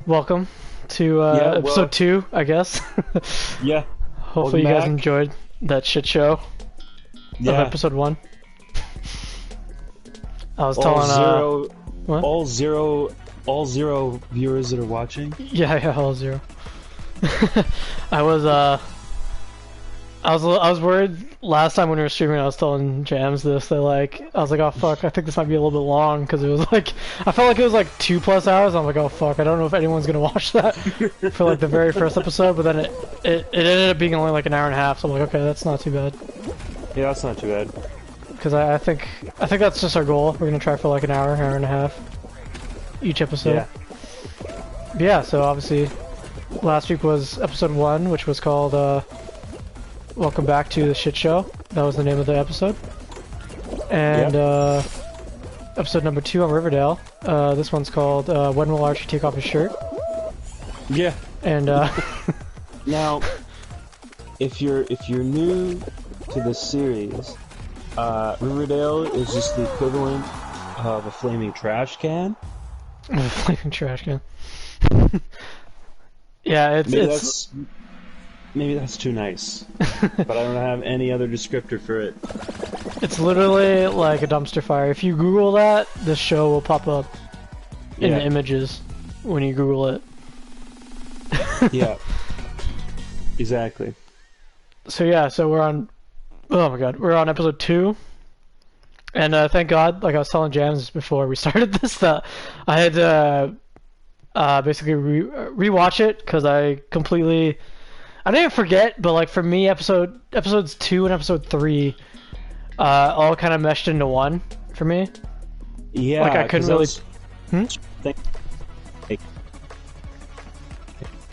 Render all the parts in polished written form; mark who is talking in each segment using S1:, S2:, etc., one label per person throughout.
S1: Welcome to episode 2, I guess.
S2: Yeah.
S1: Hopefully you guys enjoyed that shit show of episode 1. I was telling what?
S2: all zero viewers that are watching.
S1: Yeah, all zero. I was worried last time when we were streaming. I was telling Jams this. I was like, oh fuck, I think this might be a little bit long because it was like, I felt like it was like 2+ hours. I'm like, oh fuck, I don't know if anyone's gonna watch that for like the very first episode. But then it ended up being only like an hour and a half. So I'm like, okay, that's not too bad.
S2: Yeah, that's not too bad.
S1: Because I think that's just our goal. We're gonna try for like an hour and a half each episode.
S2: Yeah.
S1: But yeah. So obviously, last week was episode 1, which was called Welcome Back to the Shit Show. That was the name of the episode. And episode number 2 on Riverdale. This one's called When Will Archie Take Off His Shirt?
S2: Yeah.
S1: And
S2: now, if you're new to this series, Riverdale is just the equivalent of a flaming trash can.
S1: a flaming trash can. Yeah,
S2: Maybe that's too nice, but I don't have any other descriptor for it.
S1: It's literally like a dumpster fire. If you Google that, the show will pop up in the images when you Google it.
S2: Yeah, exactly.
S1: So yeah, we're on. Oh my god, we're on episode 2, and thank God, like I was telling Jams before we started this, that I had to basically rewatch it because I didn't forget, but like for me, episodes 2 and episode 3, all kind of meshed into one for me.
S2: Yeah,
S1: like I couldn't really.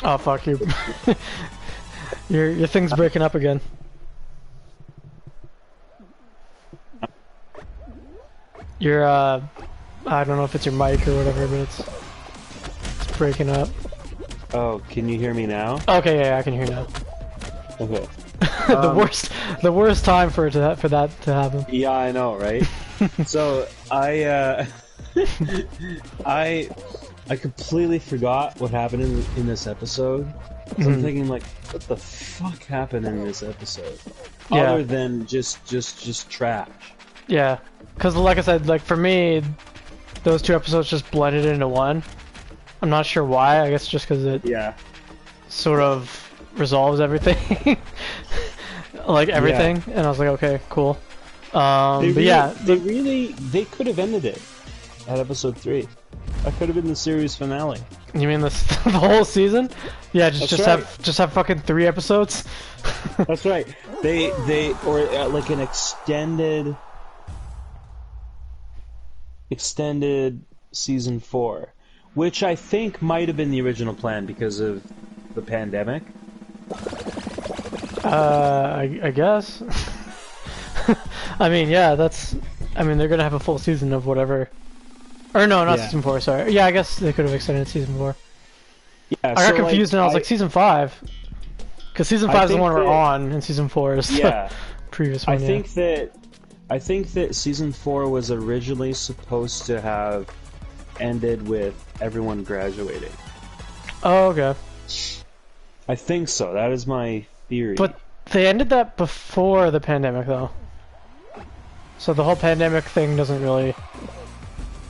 S1: Oh fuck you! your thing's breaking up again. Your I don't know if it's your mic or whatever, but it's breaking up.
S2: Oh, can you hear me now?
S1: Okay, yeah, I can hear you now.
S2: Okay.
S1: The worst time for that to happen.
S2: Yeah, I know, right? So I completely forgot what happened in this episode. So I'm thinking like, what the fuck happened in this episode?
S1: Yeah.
S2: Other than just trash.
S1: Yeah, because like I said, like for me, those 2 episodes just blended into one. I'm not sure why. I guess just because it sort of resolves everything, like everything. Yeah. And I was like, okay, cool.
S2: They could have ended it at episode 3. That could have been the series finale.
S1: You mean the whole season? Yeah, just have fucking 3 episodes.
S2: That's right. They like an extended season 4. Which I think might have been the original plan because of the pandemic.
S1: I guess. I mean, yeah, they're gonna have a full season of whatever. Or no, not season 4, sorry. Yeah, I guess they could have extended season 4.
S2: Yeah,
S1: I got confused and I was like, season 5? Because season 5 is the one we're on, and season 4 is the previous one.
S2: I think that season 4 was originally supposed to have ended with everyone graduating.
S1: Oh, okay.
S2: I think so. That is my theory.
S1: But they ended that before the pandemic, though. So the whole pandemic thing doesn't really...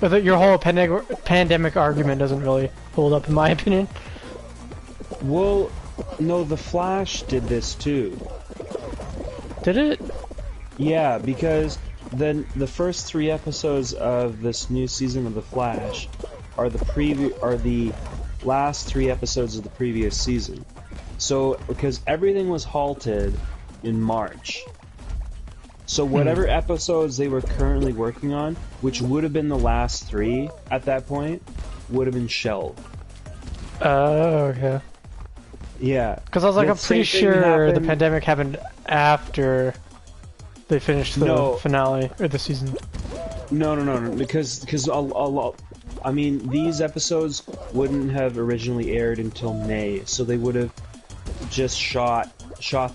S1: But your whole pandemic argument doesn't really hold up, in my opinion.
S2: Well, no, The Flash did this too.
S1: Did it?
S2: Yeah, because then the first 3 episodes of this new season of The Flash are the last 3 episodes of the previous season. So because everything was halted in March. So whatever episodes they were currently working on, which would have been the last 3 at that point, would have been shelved.
S1: Oh, okay.
S2: Yeah.
S1: Because I was like, I'm pretty sure the pandemic happened after they finished the finale or the season.
S2: No, because I mean, these episodes wouldn't have originally aired until May, so they would have just shot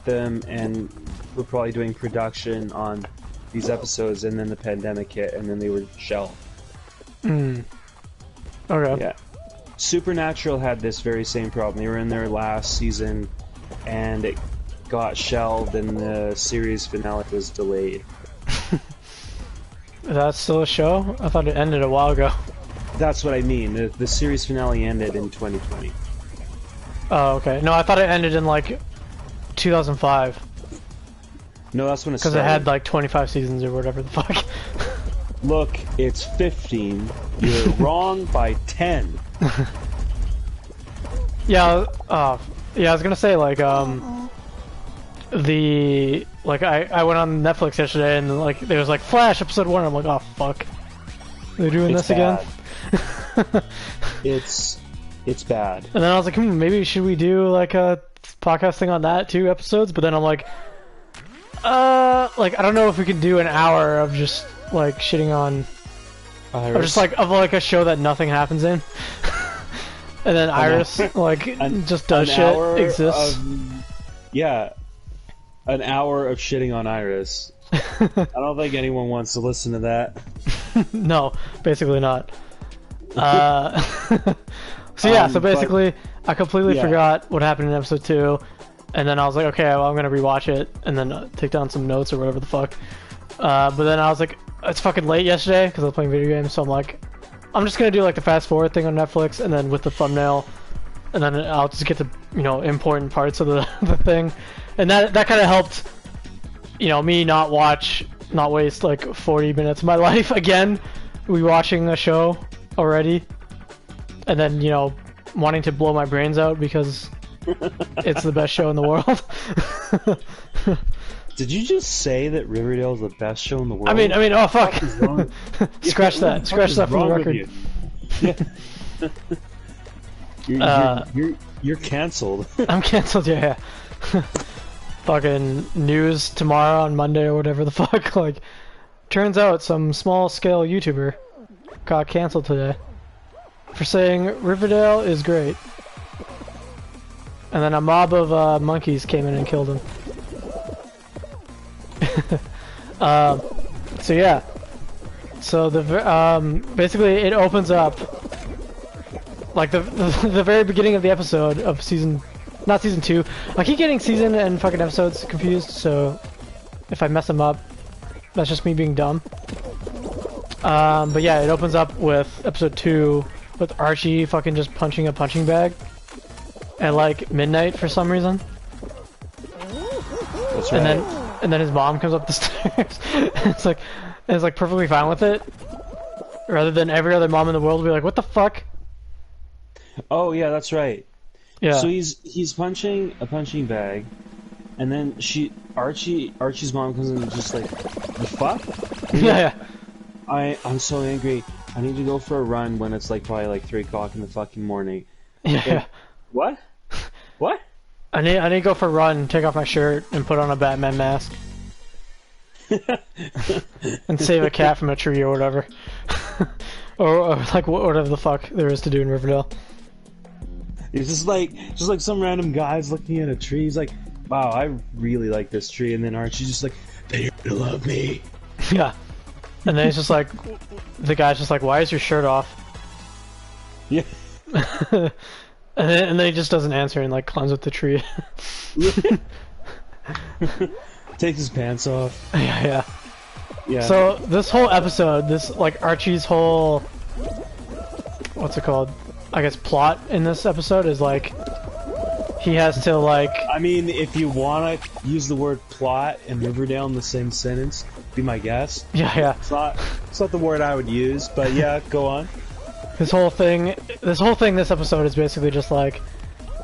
S2: them and were probably doing production on these episodes, and then the pandemic hit, and then they were shelved.
S1: Okay.
S2: Yeah. Supernatural had this very same problem. They were in their last season, and it got shelved, and the series finale was delayed.
S1: Is that still a show? I thought it ended a while ago.
S2: That's what I mean. The series finale ended in 2020.
S1: Oh, okay. No, I thought it ended in like 2005.
S2: No, that's when it
S1: Because
S2: started.
S1: it had like 25 seasons or whatever the fuck.
S2: Look, it's 15. You're wrong by 10.
S1: Yeah, yeah, I was gonna say like I went on Netflix yesterday and like there was like Flash episode 1. I'm like, oh fuck, they're doing
S2: It's
S1: this
S2: bad.
S1: again.
S2: It's bad.
S1: And then I was like, maybe should we do like a podcast thing on that, 2 episodes? But then I'm like I don't know if we can do an hour of just like shitting on, or just like of like a show that nothing happens in. And then Iris just does shit, exists.
S2: Yeah, an hour of shitting on Iris. I don't think anyone wants to listen to that.
S1: No, basically not. So yeah, so basically, I completely forgot what happened in episode 2, and then I was like, okay, well, I'm gonna rewatch it, and then take down some notes or whatever the fuck. But then I was like, it's fucking late yesterday because I was playing video games, so I'm like, I'm just gonna do like the fast forward thing on Netflix, and then with the thumbnail, and then I'll just get to important parts of the the thing, and that kind of helped, me not waste like 40 minutes of my life again, rewatching a show already, and then wanting to blow my brains out because it's the best show in the world.
S2: Did you just say that Riverdale is the best show in the world?
S1: I mean, oh fuck! Scratch
S2: Yeah,
S1: that. Scratch that from the record.
S2: You're canceled.
S1: I'm canceled. Yeah. Fucking news tomorrow on Monday or whatever the fuck. Like, turns out some small scale YouTuber got canceled today for saying Riverdale is great, and then a mob of monkeys came in and killed him. So yeah, so the basically it opens up like the very beginning of the episode of not season 2. I keep getting season and fucking episodes confused, so if I mess them up, that's just me being dumb. But yeah, it opens up with episode 2 with Archie fucking just punching a punching bag at like midnight for some reason.
S2: That's right.
S1: And then his mom comes up the stairs. And it's like perfectly fine with it, rather than every other mom in the world would be like, "What the fuck?"
S2: Oh yeah, that's right.
S1: Yeah.
S2: So he's punching a punching bag, and then Archie's mom comes in and just like, the fuck?
S1: Yeah.
S2: I'm so angry. I need to go for a run when it's like probably like 3 o'clock in the fucking morning.
S1: Yeah.
S2: What? What?
S1: I need to go for a run, take off my shirt, and put on a Batman mask. And save a cat from a tree or whatever. or like whatever the fuck there is to do in Riverdale.
S2: It's just like some random guy's looking at a tree. He's like, wow, I really like this tree. And then Archie's just like, they're gonna love me.
S1: Yeah. And then he's just like, the guy's just like, why is your shirt off?
S2: Yeah.
S1: And then he just doesn't answer and like climbs up the tree.
S2: Takes his pants off.
S1: Yeah.
S2: Yeah.
S1: So this whole episode, this like Archie's whole, what's it called? I guess plot in this episode is like he has to like.
S2: I mean, if you wanna use the word plot and Riverdale in the same sentence, be my guest.
S1: Yeah.
S2: It's not the word I would use, but yeah, go on.
S1: This whole thing, this episode is basically just like,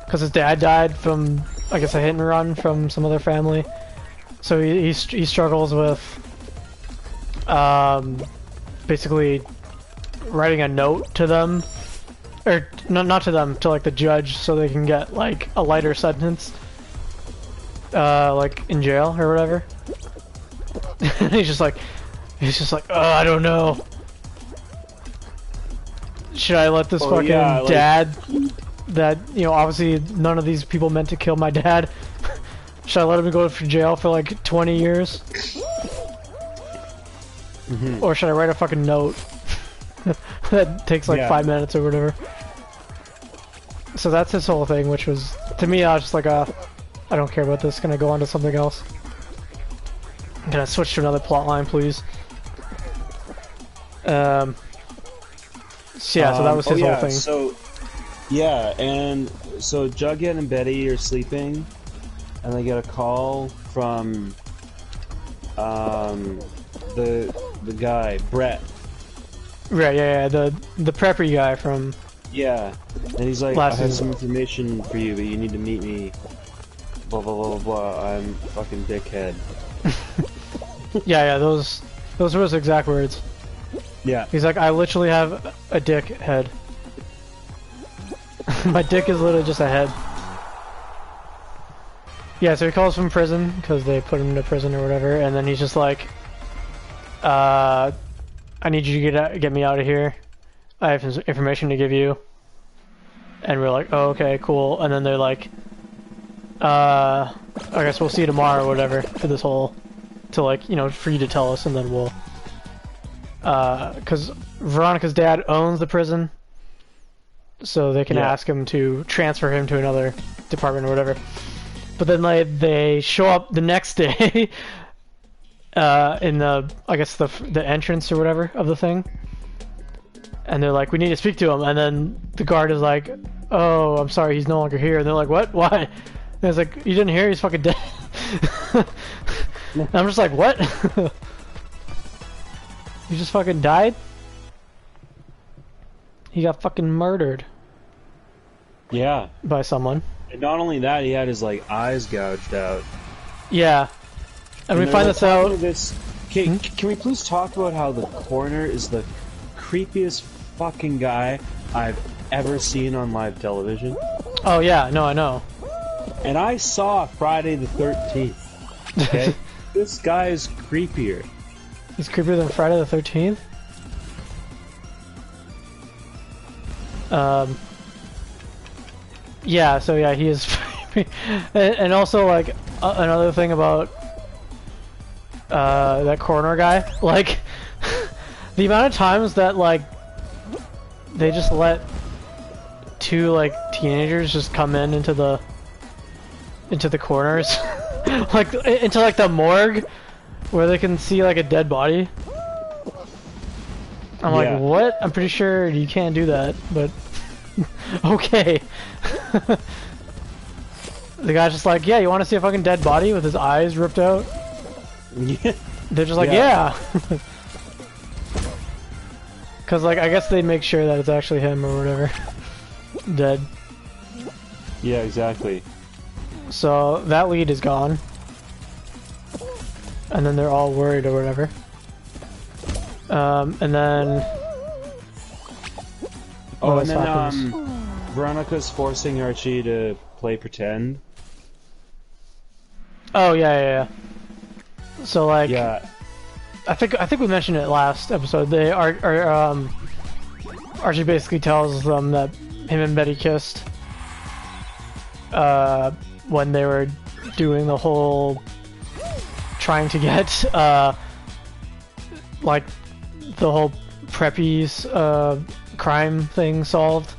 S1: because his dad died from, I guess, a hit and run from some other family, so he struggles with, basically writing a note to them, or not to them, to like the judge, so they can get like a lighter sentence, like in jail or whatever. he's just like, oh, I don't know. Should I let this fucking dad that, obviously none of these people meant to kill my dad, should I let him go to jail for like 20 years?
S2: Mm-hmm.
S1: Or should I write a fucking note that takes like 5 minutes or whatever? So that's his whole thing, which was, to me, I was just like, I don't care about this. Gonna go on to something else. Can I switch to another plot line, please? So yeah, so that was his whole thing.
S2: So, yeah, and so Jughead and Betty are sleeping, and they get a call from the guy Brett.
S1: Right, yeah, the preppy guy from.
S2: Yeah, and he's like,
S1: last
S2: I have
S1: season.
S2: some information for you, but you need to meet me. Blah blah blah blah blah. I'm fucking dickhead.
S1: Yeah, those were his exact words.
S2: Yeah.
S1: He's like, I literally have a dick head. My dick is literally just a head. Yeah, so he calls from prison because they put him into prison or whatever, and then he's just like, I need you to get me out of here. I have some information to give you. And we're like, oh, okay, cool. And then they're like, I guess we'll see you tomorrow or whatever for this whole, to like, you know, for you to tell us, and then we'll, because Veronica's dad owns the prison, so they can ask him to transfer him to another department or whatever. But then they show up the next day in the, I guess the entrance or whatever of the thing, and they're like, we need to speak to him. And then the guard is like, oh, I'm sorry, he's no longer here. And they're like, what? Why? And it's like, you didn't hear? He's fucking dead. And I'm just like, what? He just fucking died? He got fucking murdered.
S2: Yeah.
S1: By someone.
S2: And not only that, he had his like eyes gouged out.
S1: Yeah. And we find this out.
S2: Can we please talk about how the coroner is the creepiest fucking guy I've ever seen on live television?
S1: Oh yeah, no, I know.
S2: And I saw Friday the 13th. Okay? This guy is creepier.
S1: He's creepier than Friday the 13th? Yeah, so yeah, he is and also, like, another thing about that coroner guy, like, the amount of times that, like, they just let two, like, teenagers just come into the corners, like, into, like, the morgue, where they can see, like, a dead body. I'm like, what? I'm pretty sure you can't do that, but okay. The guy's just like, yeah, you want to see a fucking dead body with his eyes ripped out?
S2: Yeah.
S1: They're just like, yeah. Because, like, I guess they make sure that it's actually him or whatever. Dead.
S2: Yeah, exactly.
S1: So, that lead is gone. And then they're all worried or whatever. And then...
S2: Oh, and then, Veronica's forcing Archie to play pretend.
S1: Oh, yeah. So, like...
S2: Yeah.
S1: I think we mentioned it last episode. They Archie basically tells them that him and Betty kissed when they were doing the whole trying to get like the whole Preppy's crime thing solved,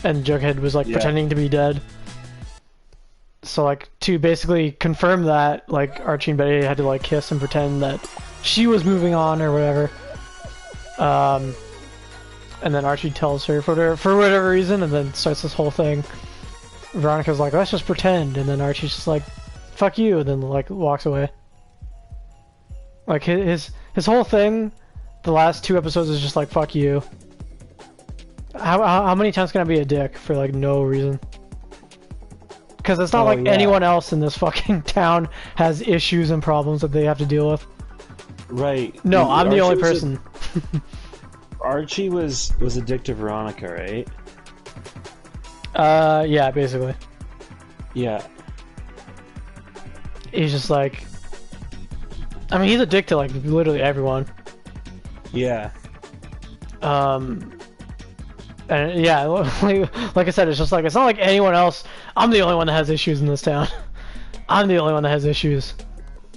S1: and Jughead was like pretending to be dead. So like to basically confirm that, like Archie and Betty had to like kiss and pretend that she was moving on or whatever. And then Archie tells her for whatever reason, and then starts this whole thing. Veronica's like, let's just pretend, and then Archie's just like, fuck you, and then like walks away. Like his whole thing, the last 2 episodes is just like, fuck you. How many times can I be a dick for like no reason? Because it's not like anyone else in this fucking town has issues and problems that they have to deal with.
S2: Right.
S1: No, I'm the only person.
S2: Archie was a dick to Veronica, right?
S1: Yeah, basically.
S2: Yeah.
S1: He's just like... I mean, he's a dick to like literally everyone.
S2: Yeah.
S1: And yeah, like I said, it's just like, it's not like anyone else. I'm the only one that has issues in this town. I'm the only one that has issues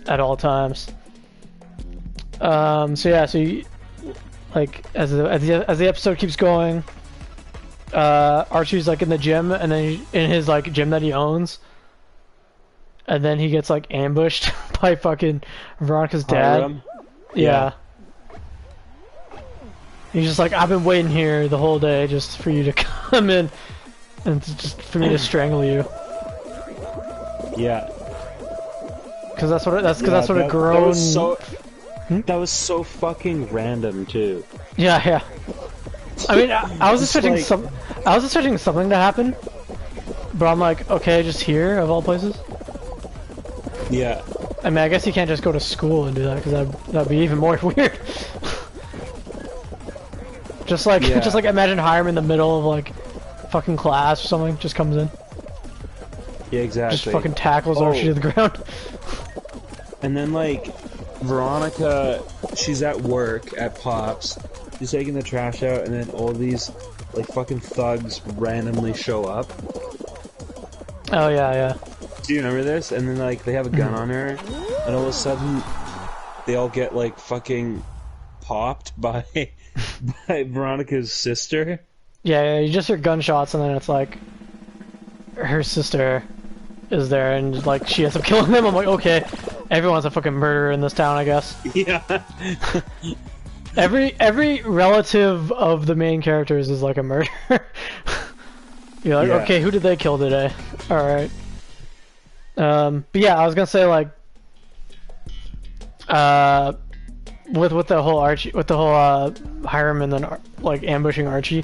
S1: at all times. So yeah, so you, like as the episode keeps going, Archie's like in the gym, and then in his like gym that he owns, and then he gets like ambushed by fucking Veronica's dad.
S2: Hiram?
S1: Yeah. He's just like, I've been waiting here the whole day just for you to come in and just for me to strangle you.
S2: Yeah.
S1: Because that's what that's
S2: Yeah,
S1: what a grown.
S2: That was so fucking random too.
S1: Yeah, yeah. I mean, I was
S2: It's
S1: expecting
S2: like-
S1: I was expecting something to happen, but I'm like, okay, just here of all places.
S2: Yeah.
S1: I mean, I guess you can't just go to school and do that because that'd be even more weird. Just like
S2: Yeah.
S1: just like imagine Hiram in the middle of like fucking class or something, just comes in,
S2: Yeah, exactly.
S1: just fucking tackles
S2: Oh.
S1: Archie to the ground.
S2: And then like Veronica, she's at work at Pops. She's taking the trash out, and then all these like fucking thugs randomly show up.
S1: Oh yeah, yeah.
S2: Do you remember this? And then like they have a gun on her, and all of a sudden they all get like fucking popped by by Veronica's sister.
S1: Yeah, yeah, you just hear gunshots and then it's like her sister is there and like she ends up killing them. I'm like, okay, everyone's a fucking murderer in this town, I guess.
S2: Yeah.
S1: Every relative of the main characters is like a murderer. You're like,
S2: Yeah.
S1: okay, who did they kill today? Alright. But yeah, I was gonna say like with the whole Archie, with the whole Hiram and then like ambushing Archie,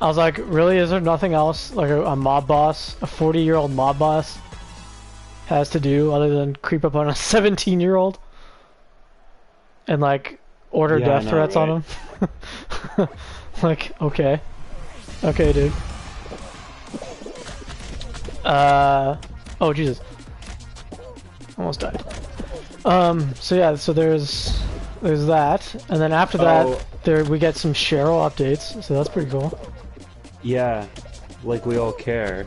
S1: I was like, really? Is there nothing else like a mob boss, a 40-year-old mob boss, has to do other than creep up on a 17-year-old and like order
S2: Yeah, I
S1: death
S2: know,
S1: threats
S2: right?
S1: on him? Like, okay, dude. Oh Jesus, almost died. So yeah, so there's that, and then after that,
S2: Oh.
S1: we get some Cheryl updates, so that's pretty cool.
S2: Yeah. Like we all care.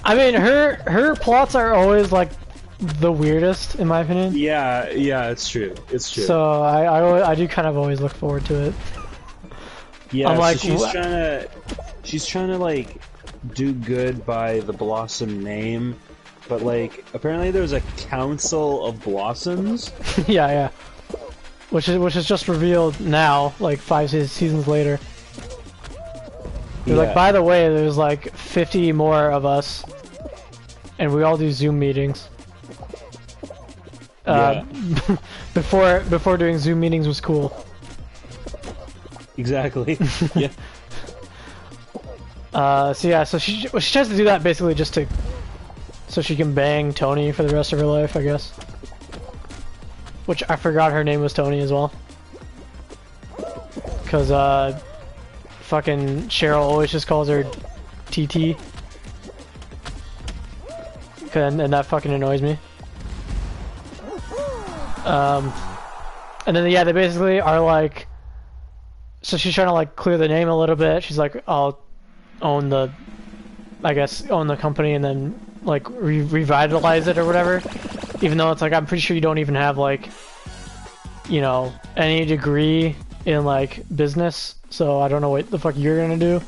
S1: I mean, her plots are always like the weirdest, in my opinion.
S2: Yeah, yeah, it's true. It's true.
S1: So I do kind of always look forward to it.
S2: yeah,
S1: I'm like,
S2: so she's trying to like do good by the Blossom name, but like apparently there's a council of blossoms.
S1: Yeah, yeah. Which is just revealed now, like 5 seasons later. They're
S2: Yeah.
S1: like, by the way, there's like 50 more of us, and we all do Zoom meetings. Before doing Zoom meetings was cool.
S2: Exactly. Yeah.
S1: So yeah, so she tries to do that basically just to, so she can bang Tony for the rest of her life, I guess. Which I forgot her name was Tony as well. Cause fucking Cheryl always just calls her TT. And that fucking annoys me. And then yeah, they basically are like, so she's trying to like clear the name a little bit. She's like, I'll own the, I guess, own the company and then like revitalize it or whatever. Even though it's like, I'm pretty sure you don't even have like, you know, any degree in like business. So I don't know what the fuck you're gonna do.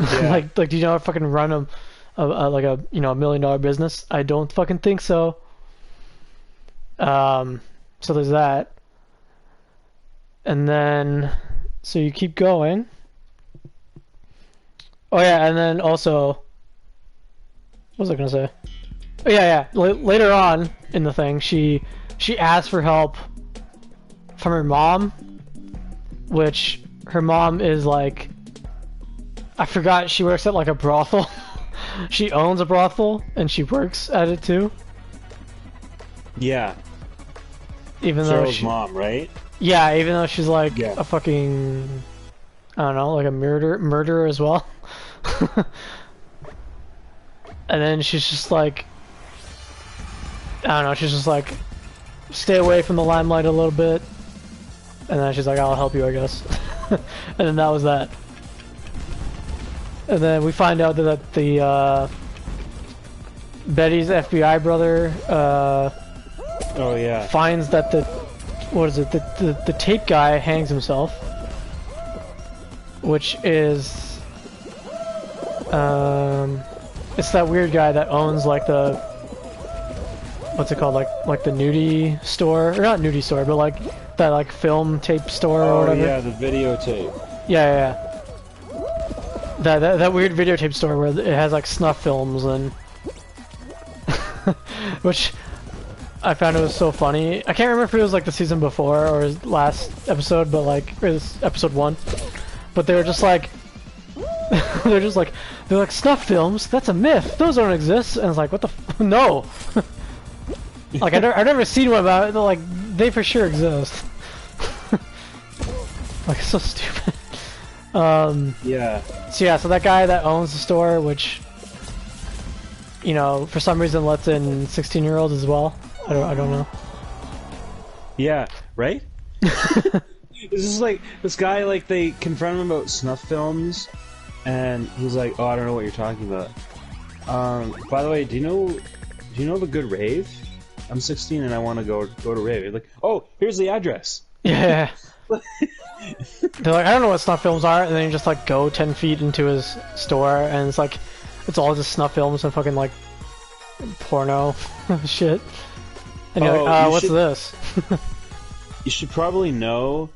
S2: Yeah.
S1: like do you know how to fucking run like a, you know, $1 million business? I don't fucking think so. So there's that. And then, so you keep going. Oh yeah, and then also, what was I gonna say? Oh yeah, yeah. Later on in the thing, she asked for help from her mom, which her mom is like, I forgot, she works at like a brothel. She owns a brothel and she works at it too.
S2: Yeah.
S1: Even though
S2: Cheryl's mom, right?
S1: yeah, even though she's like
S2: Yeah.
S1: a fucking, I don't know, like a murderer as well. And then she's just like, I don't know, she's just like, stay away from the limelight a little bit. And then she's like, I'll help you, I guess. And then that was that. And then we find out that the Betty's FBI brother
S2: Oh yeah.
S1: finds that the tape guy hangs himself. which is it's that weird guy that owns like the what's it called, like the nudie store, or not nudie store, but like that like film tape store or whatever.
S2: Oh yeah, the videotape.
S1: Yeah. That weird videotape store where it has like snuff films and which I found it was so funny. I can't remember if it was like the season before or last episode, but like or this episode 1. But they were just like they're like snuff films. That's a myth. Those don't exist. And it's like, what the no. Like I've never seen one about it. Like they for sure exist. Like it's so stupid.
S2: Yeah.
S1: So that guy that owns the store, which, you know, for some reason lets in 16-year-olds as well. I don't know.
S2: Yeah, right? This is like, this guy, like, they confront him about snuff films, and he's like, oh, I don't know what you're talking about. By the way, do you know the good rave? I'm 16 and I want to go to rave. You're like, oh, here's the address.
S1: Yeah. They're like, I don't know what snuff films are, and then you just like go 10 feet into his store, and it's like, it's all just snuff films and fucking like porno shit. And you're like, what's this?
S2: You should probably know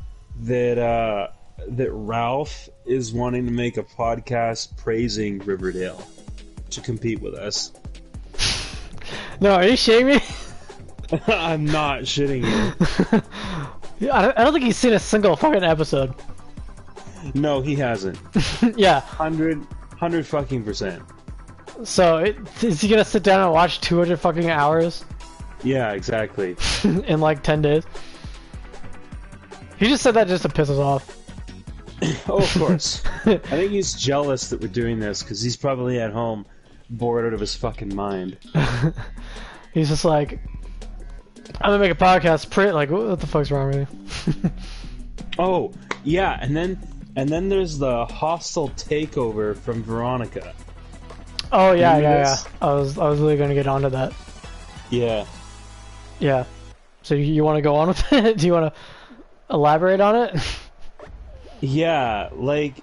S2: that that Ralph is wanting to make a podcast praising Riverdale to compete with us.
S1: No, are you shitting me?
S2: I'm not shitting you.
S1: I don't think he's seen a single fucking episode.
S2: No, he hasn't.
S1: Yeah.
S2: 100 fucking %.
S1: So, is he gonna sit down and watch 200 fucking hours?
S2: Yeah, exactly.
S1: In like 10 days? He just said that just to piss us off.
S2: Oh, of course. I think he's jealous that we're doing this, because he's probably at home bored out of his fucking mind.
S1: He's just like, I'm gonna make a podcast, like, what the fuck's wrong with you?
S2: Oh, yeah, and then there's the hostile takeover from Veronica.
S1: Oh yeah. I was really gonna get onto that.
S2: Yeah.
S1: Yeah. So you want to go on with it? Do you want to elaborate on it?
S2: Yeah, like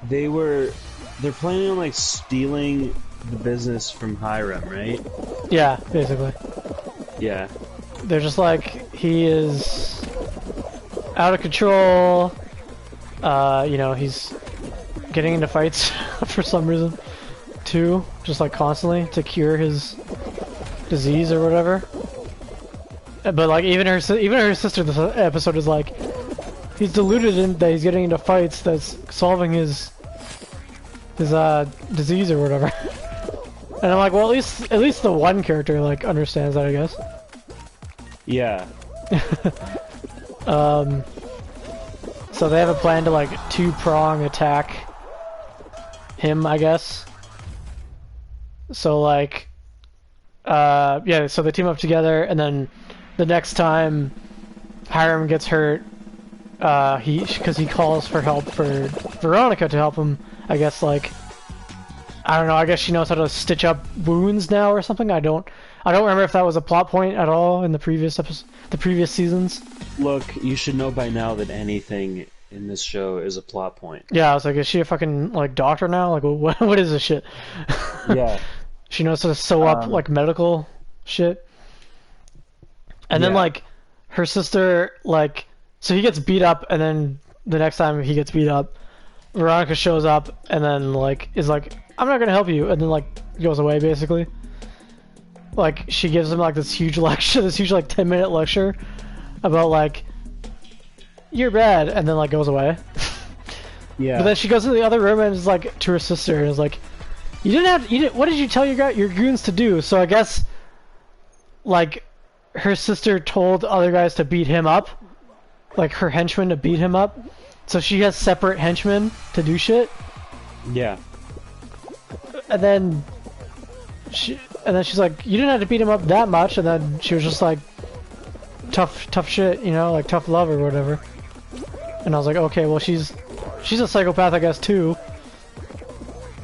S2: they're planning on like stealing the business from Hiram, right?
S1: Yeah, basically.
S2: Yeah.
S1: They're just like, he is out of control. You know, he's getting into fights for some reason too, just like constantly to cure his disease or whatever. But like even her sister this episode is like, he's deluded in that he's getting into fights that's solving his disease or whatever. And I'm like, well, at least the one character like understands that, I guess.
S2: Yeah.
S1: So they have a plan to like two-prong attack him, I guess. So like, yeah, so they team up together, and then the next time Hiram gets hurt, because he calls for help for Veronica to help him, I guess, like, I don't know, I guess she knows how to stitch up wounds now or something. I don't remember if that was a plot point at all in the previous seasons.
S2: Look, you should know by now that anything in this show is a plot point.
S1: Yeah, I was like, is she a fucking like doctor now? Like, what is this shit?
S2: Yeah.
S1: She knows how to sew up like medical shit. And then like her sister, like, so he gets beat up, and then the next time he gets beat up, Veronica shows up and then like is like, I'm not gonna help you, and then like goes away basically. Like she gives him like this huge lecture, this huge like 10-minute lecture about like, you're bad, and then like goes away.
S2: Yeah.
S1: But then she goes to the other room and is like to her sister and is like, what did you tell your goons to do? So I guess like her sister told other guys to beat him up, like her henchmen to beat him up. So she has separate henchmen to do shit.
S2: Yeah.
S1: And then she's like, you didn't have to beat him up that much. And then she was just like, tough shit, you know, like tough love or whatever. And I was like, okay, well she's a psychopath, I guess, too.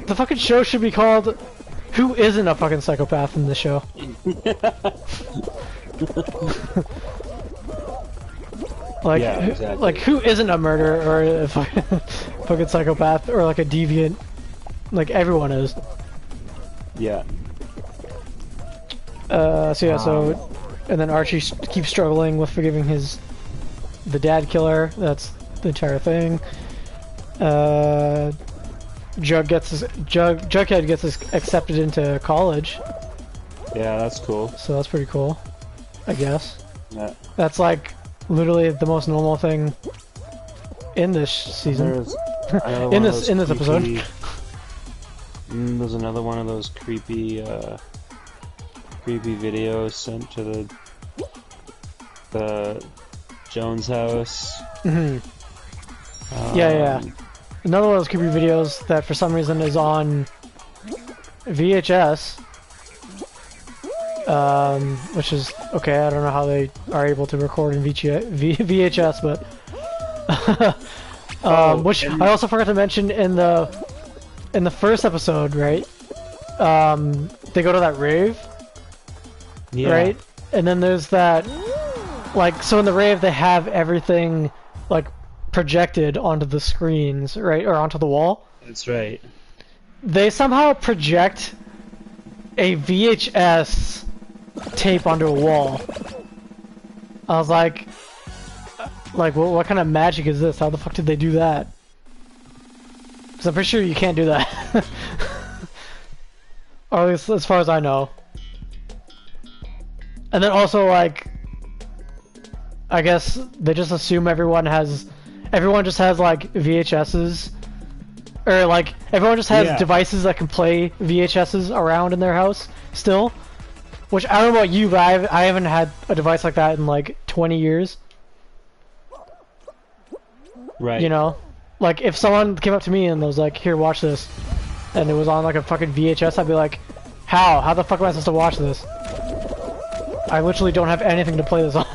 S1: The fucking show should be called Who Isn't a Fucking Psychopath in this show? Like,
S2: yeah, exactly.
S1: like who isn't a murderer or a fucking psychopath or like a deviant, like everyone is.
S2: Yeah.
S1: So yeah, so and then Archie keeps struggling with forgiving the dad killer. That's the entire thing. Jughead gets accepted into college.
S2: Yeah, that's cool.
S1: So that's pretty cool, I guess.
S2: Yeah.
S1: That's like literally the most normal thing in this season. in this episode.
S2: There's another one of those creepy videos sent to the Jones house.
S1: Yeah. Another one of those creepy videos that for some reason is on VHS. Which is okay. I don't know how they are able to record in VHS, but which I also forgot to mention in the first episode, right? They go to that rave, right? And then there's that, like, so in the rave they have everything like projected onto the screens, right, or onto the wall.
S2: That's right.
S1: They somehow project a VHS tape onto a wall. I was like, what kind of magic is this? How the fuck did they do that? Because I'm pretty sure you can't do that. Or at least as far as I know. And then also, like, I guess they just assume everyone just has like VHSs, or like everyone just has devices that can play VHSs around in their house still. Which I don't know about you, but I haven't had a device like that in like 20 years.
S2: Right.
S1: You know, like if someone came up to me and was like, "Here, watch this," and it was on like a fucking VHS, I'd be like, "How? How the fuck am I supposed to watch this? I literally don't have anything to play this on."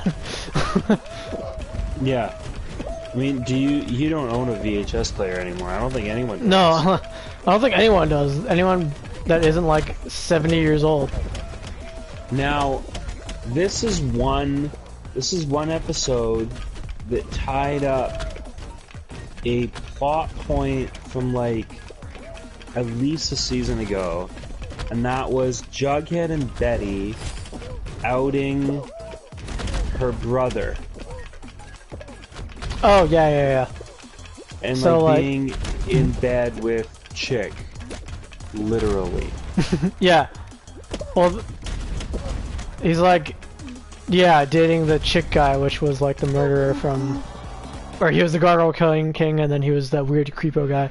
S2: Yeah. I mean, you don't own a VHS player anymore. I don't think anyone does.
S1: No, I don't think anyone does. Anyone that isn't like 70 years old.
S2: Now, this is one episode that tied up a plot point from like at least a season ago, and that was Jughead and Betty outing her brother.
S1: Oh yeah.
S2: And
S1: so,
S2: like being in bed with Chick, literally.
S1: Yeah. Well, he's like, yeah, dating the Chick guy, which was like the murderer from, or he was the Gargoyle killing king, and then he was that weird creepo guy.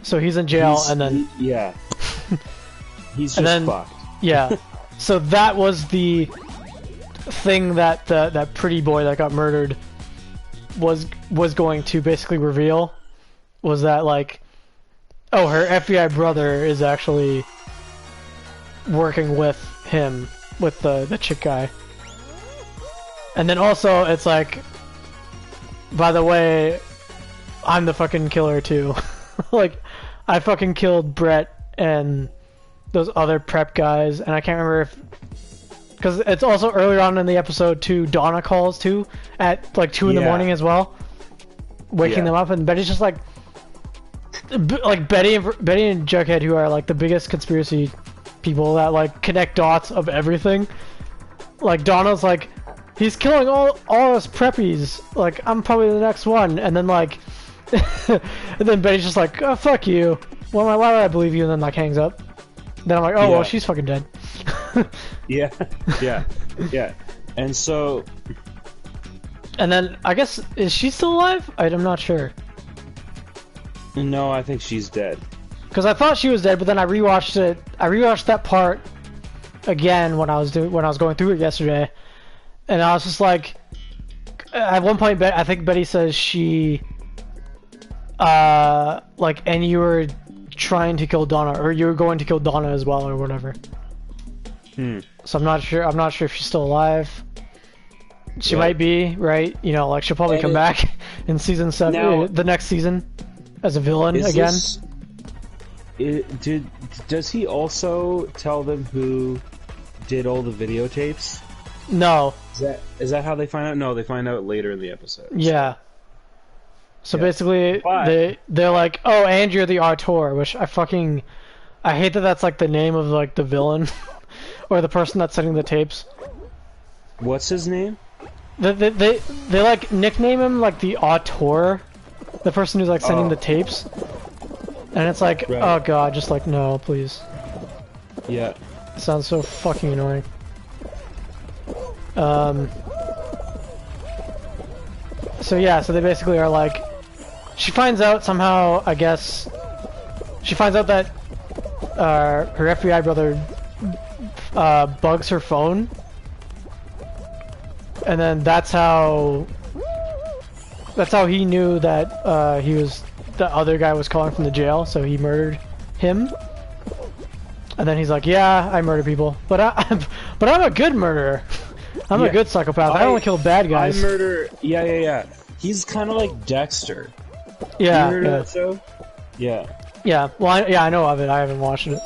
S1: So he's in jail, and then
S2: he's just fucked.
S1: Yeah. So that was the thing that that pretty boy that got murdered was going to basically reveal, was that like, oh, her FBI brother is actually working with him, with the Chick guy. And then also it's like, by the way, I'm the fucking killer too. Like, I fucking killed Brett and those other prep guys, and I can't remember if, because it's also earlier on in the episode too, Donna calls too at like 2 in the morning as well, waking them up, and Betty's just like Betty and Jughead, who are like the biggest conspiracy people that like connect dots of everything. Like Donna's like, he's killing all us preppies, like I'm probably the next one, and then like and then Betty's just like, oh fuck you, why would I believe you, and then like hangs up. Then I'm like, oh well, she's fucking dead.
S2: Yeah. And so,
S1: and then I guess, is she still alive? I'm not sure.
S2: No, I think she's dead.
S1: Because I thought she was dead, but then I rewatched it. I rewatched that part again when I was going through it yesterday, and I was just like, at one point, I think Betty says she, like, and you were trying to kill Donna, or you were going to kill Donna as well, or whatever. So I'm not sure if she's still alive. She might be, right? You know, like she'll probably come back in season 7, now, the next season, as a villain again.
S2: Does he also tell them who did all the videotapes?
S1: No.
S2: Is that how they find out? No, they find out later in the episode.
S1: Yeah. So
S2: Yeah.
S1: basically,
S2: But
S1: they're like, oh, and you're the auteur, which I hate that that's like the name of like the villain or the person that's sending the tapes.
S2: what's his name?
S1: They like nickname him like the auteur, the person who's like sending the tapes, and it's like,
S2: Right.
S1: oh god, just like no, please.
S2: Yeah.
S1: It sounds so fucking annoying. So yeah, so they basically are like, she finds out somehow, I guess, she finds out that her FBI brother bugs her phone, and then that's how he knew that the other guy was calling from the jail, so he murdered him. And then he's like, yeah, I murder people, but I'm a good murderer. I'm a good psychopath. I only kill bad guys.
S2: I murder. Yeah. He's kind of like Dexter.
S1: Yeah,
S2: You heard
S1: yeah.
S2: of that show? Yeah.
S1: Yeah, well, I know of it. I haven't watched it.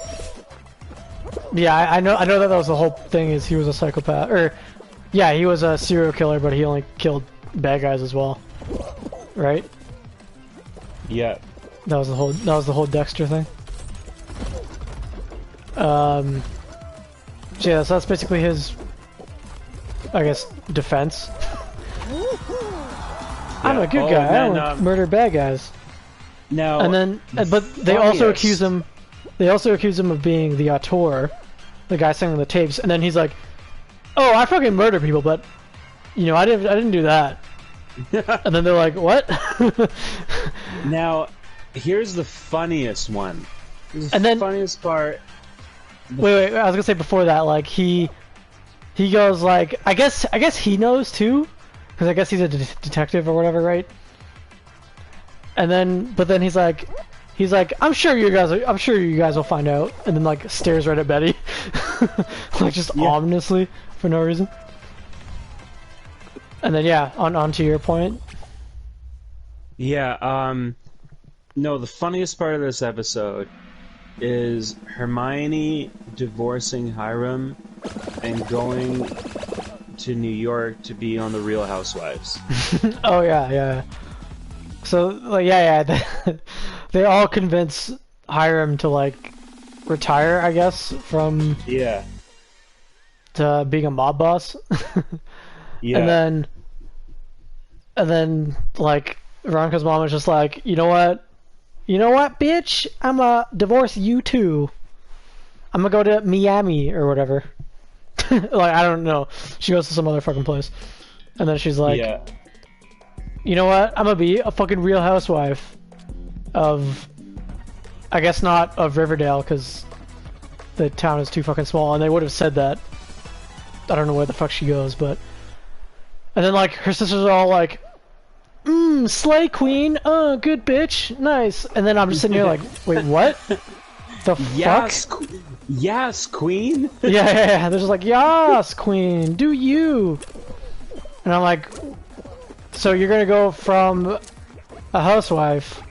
S1: Yeah, I know that was the whole thing. Is he was a psychopath, or yeah, he was a serial killer, but he only killed bad guys as well, right?
S2: Yeah.
S1: That was the whole Dexter thing. So yeah, so that's basically his, I guess, defense. I'm a good guy. I don't murder bad guys.
S2: Now,
S1: And then, but they also accuse him. They also accuse him of being the auteur, the guy sending the tapes. And then he's like, "Oh, I fucking murder people, but you know, I didn't do that." And then they're like, "What?"
S2: Now, here's the funniest one.
S1: And then
S2: funniest part.
S1: wait, I was gonna say before that, like he goes like, I guess he knows too, because I guess he's a detective or whatever, right? And then, but then he's like, I'm sure you guys will find out, and then like stares right at Betty, like just ominously for no reason. And then yeah, on to your point.
S2: Yeah. No, the funniest part of this episode is Hermione divorcing Hiram and going to New York to be on the Real Housewives.
S1: Oh yeah. So like they all convince Hiram to like retire, I guess, from to being a mob boss.
S2: Yeah.
S1: And then like Veronica's mom is just like, you know what, bitch, I'ma divorce you too. I'm gonna go to Miami or whatever. Like, I don't know. She goes to some other fucking place. And then she's like, you know what? I'm gonna be a fucking Real Housewife of, I guess not of Riverdale, because the town is too fucking small, and they would have said that. I don't know where the fuck she goes, but... And then, like, her sisters are all like, slay queen, good bitch, nice. And then I'm just sitting here like, wait, what? The fuck?
S2: Yes, queen.
S1: Yeah. They're just like, yas, queen, do you? And I'm like, so you're gonna go from a housewife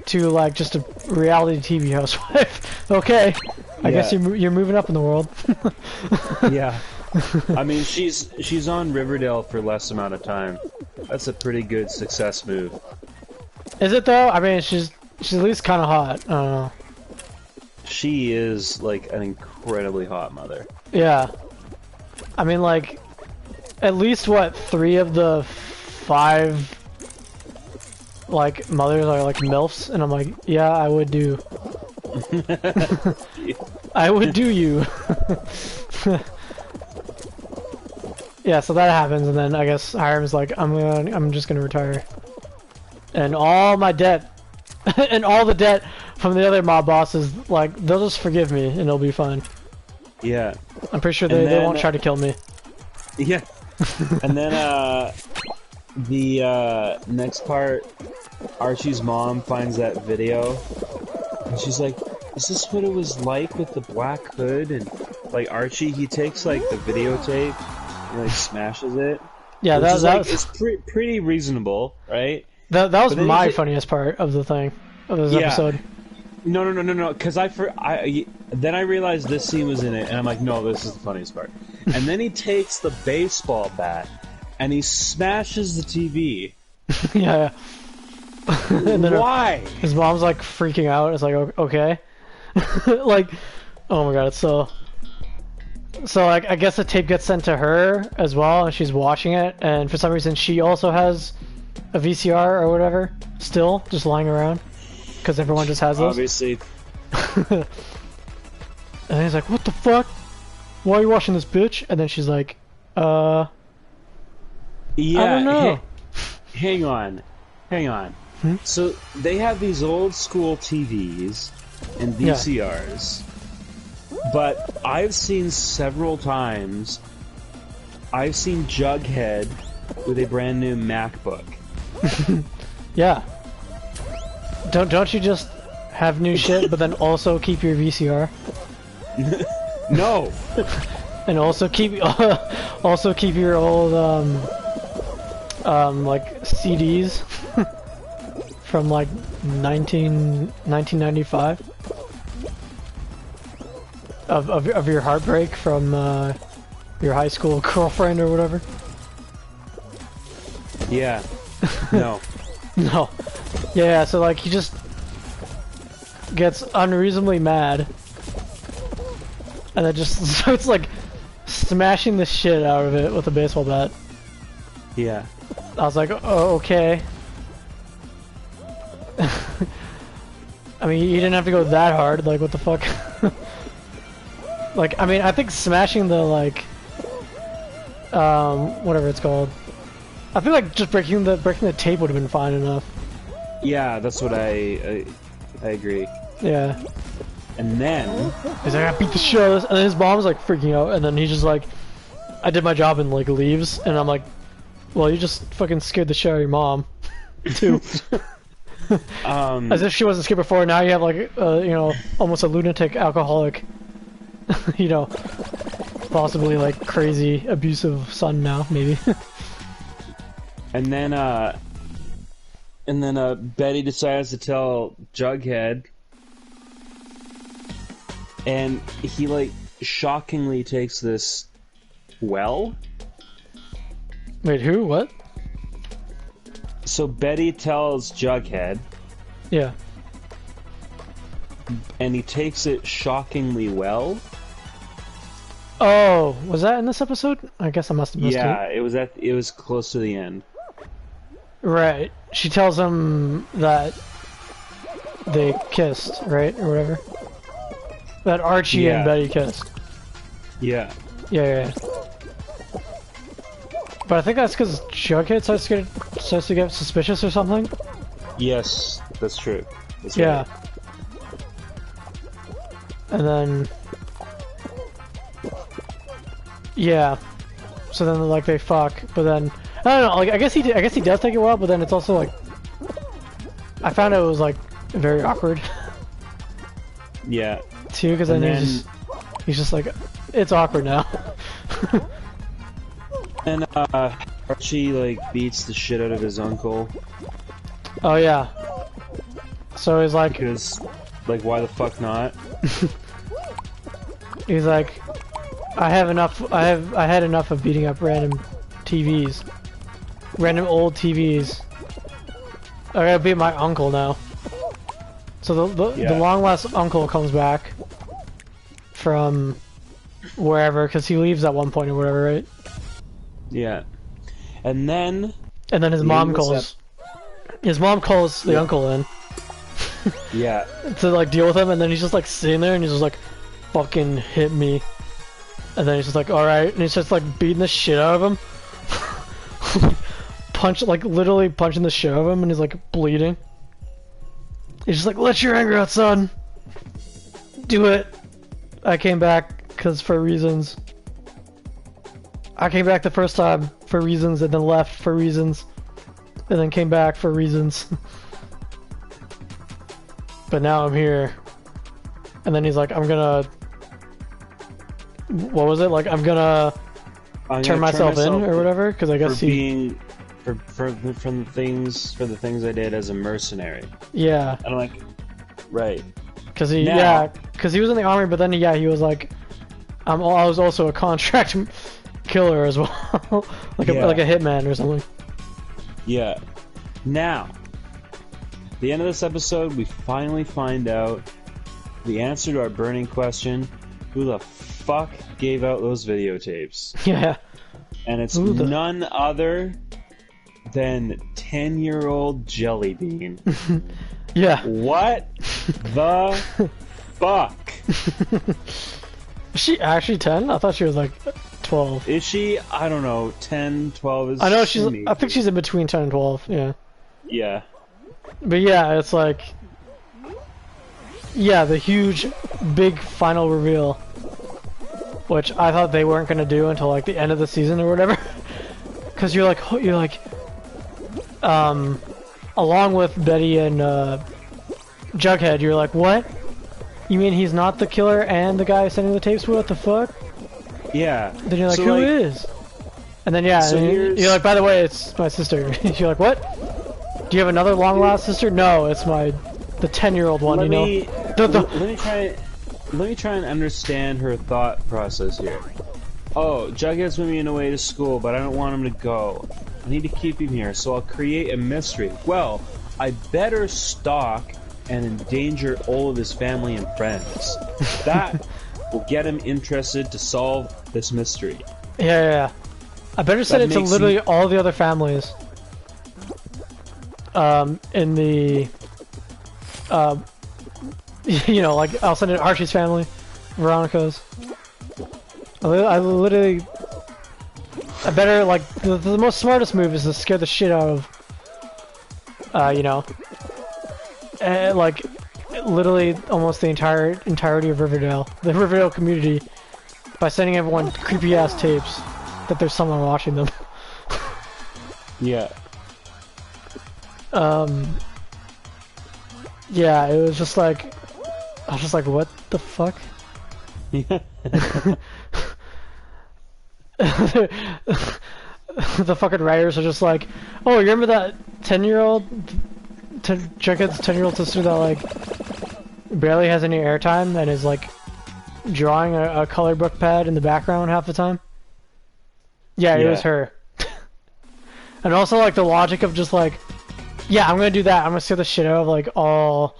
S1: to like just a reality TV housewife? Okay, I guess you're moving up in the world.
S2: Yeah. I mean, she's on Riverdale for less amount of time. That's a pretty good success move.
S1: Is it though? I mean, she's at least kind of hot. I don't know.
S2: She is like an incredibly hot mother.
S1: Yeah. I mean, like, at least what, 3 of the 5 like mothers are like MILFs, and I'm like, yeah, I would do. I would do you. Yeah, so that happens, and then I guess Hiram's like, I'm just gonna retire, and all my debt, and all the debt from the other mob bosses, like, they'll just forgive me, and it'll be fine.
S2: Yeah.
S1: I'm pretty sure they won't try to kill me.
S2: Yeah. And then the next part, Archie's mom finds that video, and she's like, is this what it was like with the black hood? And like Archie, he takes like the videotape and like smashes it.
S1: Yeah, that was
S2: it's pretty reasonable, right?
S1: That was my funniest part of the thing, of this episode.
S2: No, because then I realized this scene was in it, and I'm like, no, this is the funniest part. And then he takes the baseball bat and he smashes the TV.
S1: Yeah. And then
S2: Why?
S1: his mom's like freaking out. It's like, okay. Like, oh my god, it's so... So like, I guess the tape gets sent to her as well, and she's watching it, and for some reason she also has a VCR or whatever, still, just lying around. Because everyone just has those.
S2: Obviously.
S1: And then he's like, what the fuck? Why are you watching this, bitch? And then she's like,
S2: Yeah,
S1: I don't know.
S2: hang on.
S1: Hmm?
S2: So they have these old school TVs and VCRs, but I've seen several times, I've seen Jughead with a brand new MacBook.
S1: Yeah. Don't you just have new shit, but then also keep your VCR?
S2: No!
S1: And also keep your old like CDs from like 1995 of your heartbreak from your high school girlfriend or whatever.
S2: Yeah. No.
S1: No. Yeah, so like he just gets unreasonably mad and then just starts like smashing the shit out of it with a baseball bat.
S2: Yeah.
S1: I was like, oh, okay. I mean, you didn't have to go that hard, like what the fuck? Like, I mean, I think smashing the like whatever it's called. I feel like just breaking the tape would have been fine enough.
S2: Yeah, that's what I agree.
S1: Yeah.
S2: And then
S1: He's like, I beat the shit out of this, and then his mom's like freaking out, and then he's just like, I did my job and like leaves, and I'm like, well, you just fucking scared the shit out of your mom, too. As if she wasn't scared before. Now you have like, you know, almost a lunatic alcoholic, you know, possibly like crazy abusive son now, maybe.
S2: And then Betty decides to tell Jughead, and he like shockingly takes this well.
S1: Wait, who? What?
S2: So Betty tells Jughead,
S1: Yeah.
S2: and he takes it shockingly well.
S1: Oh, was that in this episode? I guess I must have missed
S2: Yeah,
S1: it.
S2: it was close to the end.
S1: Right. She tells him that they kissed, right? Or whatever. That Archie and
S2: Yeah.
S1: Betty kissed.
S2: Yeah.
S1: Yeah. But I think that's because Jughead starts to get suspicious or something.
S2: Yes, that's true. That's
S1: Yeah.
S2: right.
S1: And then... Yeah. So then like they fuck, but then... I don't know, like I guess he does take it well, but then it's also like... I found it was like very awkward.
S2: Yeah.
S1: Too, because then, he's just like, it's awkward now.
S2: And Archie like beats the shit out of his uncle
S1: Oh yeah. So he's like,
S2: because, like, why the fuck not?
S1: he's like, I had enough of beating up random TVs, random old TVs. I gotta beat my uncle now. So the long lost uncle comes back from wherever, because he leaves at one point or whatever, right?
S2: Yeah. And then
S1: his mom calls. His mom calls the uncle in
S2: yeah.
S1: to like deal with him, and then he's just like sitting there and he's just like, fucking hit me. And then he's just like, alright, and he's just like beating the shit out of him. Literally punching the shit out of him, and he's like bleeding. He's just like, let your anger out, son. Do it. I came back for reasons. I came back the first time for reasons, and then left for reasons, and then came back for reasons. But now I'm here. And then he's like, I'm gonna... What was it? Like, I'm gonna turn myself in, or whatever? Because I guess
S2: for the things I did as a mercenary.
S1: Yeah.
S2: And I'm like, right.
S1: Because he was in the army, but then he was like, I was also a contract killer as well, like a hitman or something.
S2: Yeah. Now, the end of this episode, we finally find out the answer to our burning question: who the fuck gave out those videotapes?
S1: Yeah.
S2: And it's none other than 10-year-old Jellybean.
S1: Yeah.
S2: What the fuck?
S1: Is she actually 10? I thought she was like 12.
S2: Is she? I don't know. 10, 12 is...
S1: I know she's... I think she's in between 10 and 12, yeah.
S2: Yeah.
S1: But yeah, it's like... Yeah, the huge, big final reveal. Which I thought they weren't gonna do until like the end of the season or whatever. Cause you're like... along with Betty and Jughead, you're like, what? You mean he's not the killer and the guy sending the tapes? What the fuck?
S2: Yeah.
S1: Then you're like, who is? And then yeah,
S2: so
S1: and you're like, by the way, it's my sister. You're like, what? Do you have another long-lost sister? No, it's the 10-year-old one.
S2: Let
S1: you know.
S2: Let me try and understand her thought process here. Oh, Jughead's moving away to school, but I don't want him to go. I need to keep him here, so I'll create a mystery. Well, I better stalk and endanger all of his family and friends. That will get him interested to solve this mystery.
S1: Yeah. I better send it to literally all the other families. In the... you know, like, I'll send it to Archie's family, Veronica's. I literally... I better, like, the most smartest move is to scare the shit out of, you know, like, literally almost the entirety of Riverdale, the Riverdale community, by sending everyone creepy-ass tapes that there's someone watching them.
S2: Yeah.
S1: Yeah, it was just like, I was just like, what the fuck?
S2: Yeah.
S1: The fucking writers are just like, oh, you remember that 10-year-old, Jughead's 10-year-old sister that like barely has any airtime and is like drawing a color book pad in the background half the time? Yeah, it was her. And also like the logic of just like, yeah, I'm gonna do that. I'm gonna scare the shit out of like all,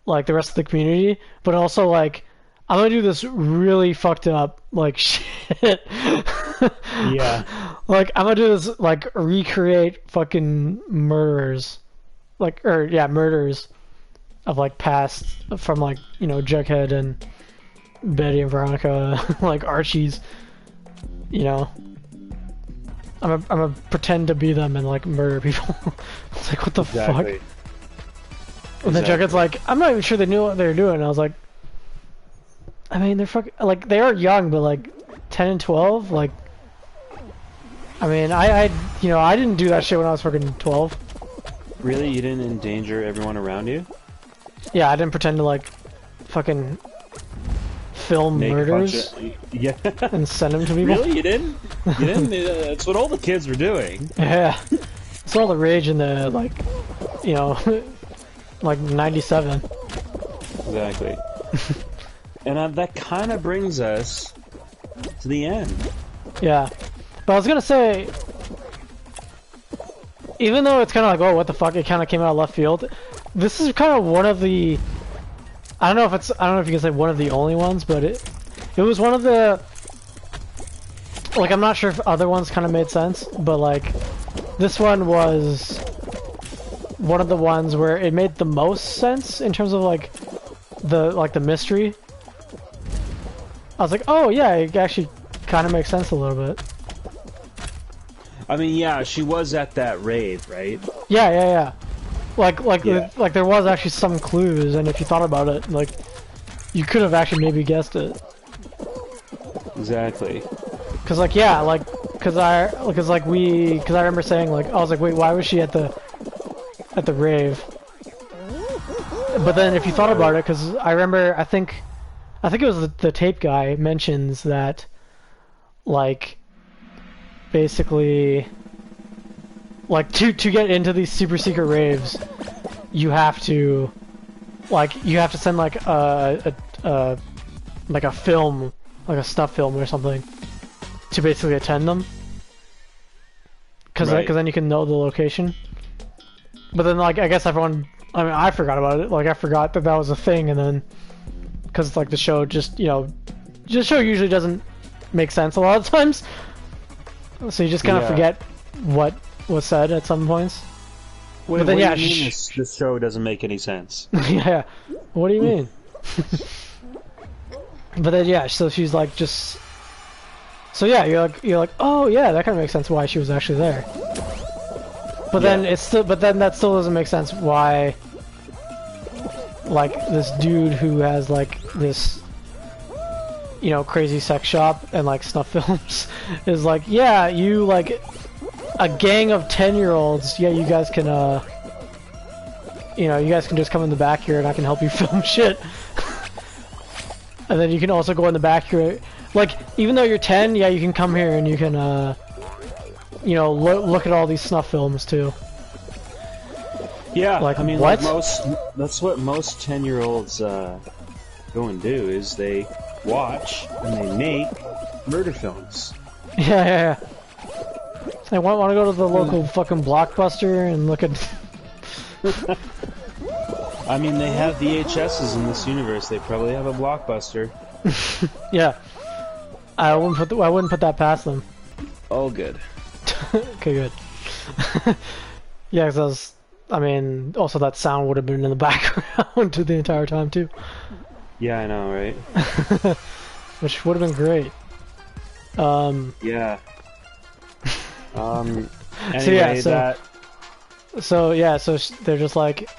S1: like the rest of the community, but also like, I'm gonna do this really fucked up, like, shit.
S2: Yeah.
S1: Like, I'm gonna do this, like, recreate fucking murderers. Like, or, yeah, murders of, like, past, from, like, you know, Jughead and Betty and Veronica, like, Archie's, you know. I'm gonna pretend to be them and, like, murder people. It's like, what the fuck? And then Jughead's like, I'm not even sure they knew what they were doing. And I was like, I mean, they're fucking, like, they are young, but, like, 10 and 12, like, I mean, you know, I didn't do that shit when I was fucking 12.
S2: Really? You didn't endanger everyone around you?
S1: Yeah, I didn't pretend to, like, fucking film murders
S2: yeah.
S1: and send them to people.
S2: Really? You didn't? You didn't? That's what all the kids were doing.
S1: Yeah. It's all the rage in the, like, you know, like, 97.
S2: Exactly. And that kind of brings us to the end.
S1: Yeah. But I was gonna say, even though it's kind of like, oh, what the fuck, it kind of came out of left field, this is kind of one of the, I don't know if you can say one of the only ones, but it was one of the, like, I'm not sure if other ones kind of made sense, but, like, this one was one of the ones where it made the most sense in terms of, like, the mystery. I was like, oh yeah, it actually kind of makes sense a little bit.
S2: I mean, yeah, she was at that rave, right?
S1: Yeah. Like there was actually some clues, and if you thought about it, like, you could have actually maybe guessed it.
S2: Exactly.
S1: Cause like, yeah, like, cause I remember saying, like, I was like, wait, why was she at the rave? But then if you thought about it, cause I remember, I think it was the tape guy mentions that, like, basically, like, to get into these super secret raves, you have to send like a film, like a snuff film or something, to basically attend them. Cause then you can know the location. But then, like, I guess everyone, I mean, I forgot about it. Like, I forgot that that was a thing, and then, because, like, the show just, you know, the show usually doesn't make sense a lot of times. So you just kind of forget what was said at some points.
S2: Wait,
S1: but then,
S2: what do you mean this show doesn't make any sense?
S1: Yeah. What do you mean? But then, yeah, so she's like, just... So yeah, you're like, oh yeah, that kind of makes sense why she was actually there. But then it's still, but then that still doesn't make sense why, like, this dude who has like this, you know, crazy sex shop and like snuff films is like, yeah, you like a gang of 10-year-olds. Yeah, you guys can, you know, you guys can just come in the back here and I can help you film shit. And then you can also go in the back here. Like, even though you're 10, yeah, you can come here and you can, you know, look at all these snuff films too.
S2: Yeah,
S1: like,
S2: I mean,
S1: what?
S2: like that's what most 10-year-olds go and do, is they watch and they make murder films.
S1: Yeah. I want to go to the local fucking Blockbuster and look at...
S2: I mean, they have VHSs in this universe. They probably have a Blockbuster.
S1: Yeah. I wouldn't put that past them.
S2: Oh, good.
S1: Okay, good. Yeah, because I mean, also that sound would have been in the background the entire time too.
S2: Yeah, I know, right?
S1: Which would have been great.
S2: Yeah. Anyway,
S1: So yeah, so they're just like,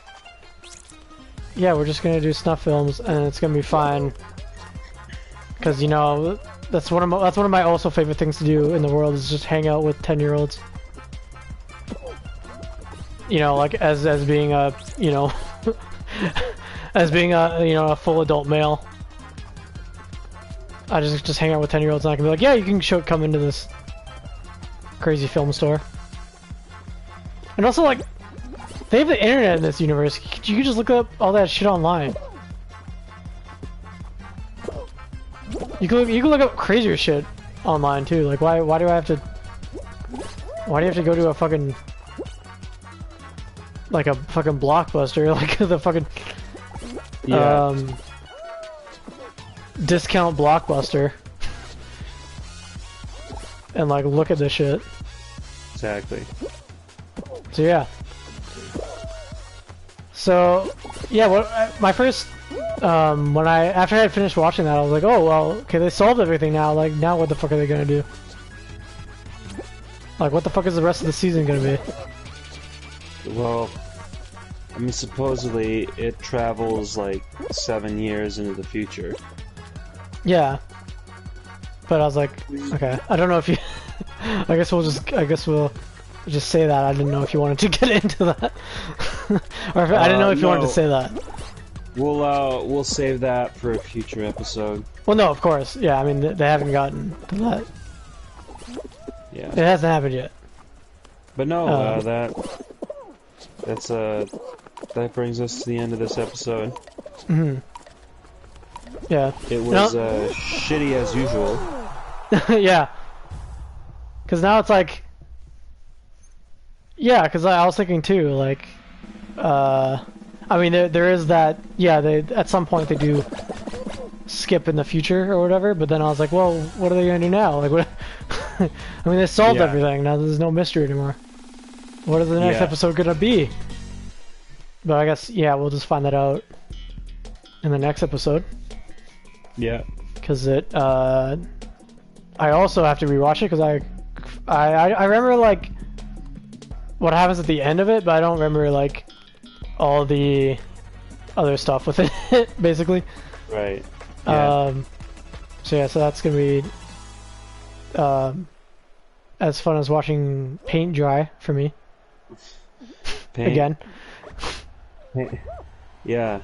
S1: yeah, we're just gonna do snuff films and it's gonna be fine. Because, you know, that's one of my also favorite things to do in the world, is just hang out with 10-year-olds. You know, like as being a, you know, as being a, you know, a full adult male. I just hang out with 10-year-olds and I can be like, yeah, you can come into this crazy film store. And also, like, they have the internet in this universe. You can just look up all that shit online. You can look up crazier shit online too. Like, why do I have to? Why do you have to go to a fucking, like, a fucking Blockbuster, like the fucking discount Blockbuster, and like look at this shit?
S2: Exactly.
S1: So yeah. So yeah, my first after I had finished watching that, I was like, oh well, okay, they solved everything now. Like, now what the fuck are they gonna do? Like, what the fuck is the rest of the season gonna be?
S2: Well, I mean, supposedly it travels like 7 years into the future.
S1: Yeah. But I was like, okay, I don't know if you. I guess we'll just say that. I didn't know if you wanted to get into that, or if, I didn't know if you wanted to say that.
S2: We'll save that for a future episode.
S1: Well, no, of course. Yeah, I mean, they haven't gotten to that.
S2: Yeah.
S1: It hasn't happened yet.
S2: But no, that brings us to the end of this episode.
S1: Mm-hmm. Yeah.
S2: It was shitty as usual.
S1: Yeah. Because now it's like, yeah, because I was thinking too, like, I mean, there is that, yeah, they at some point they do skip in the future or whatever, but then I was like, well, what are they gonna do now? Like, what? I mean, they solved everything. Now there's no mystery anymore. What is the next episode gonna be? But I guess, yeah, we'll just find that out in the next episode.
S2: Yeah.
S1: Because I also have to rewatch it because I remember like what happens at the end of it, but I don't remember like all the other stuff with it, basically.
S2: Right. Yeah.
S1: So yeah, so that's gonna be as fun as watching paint dry for me. Again.
S2: Yeah.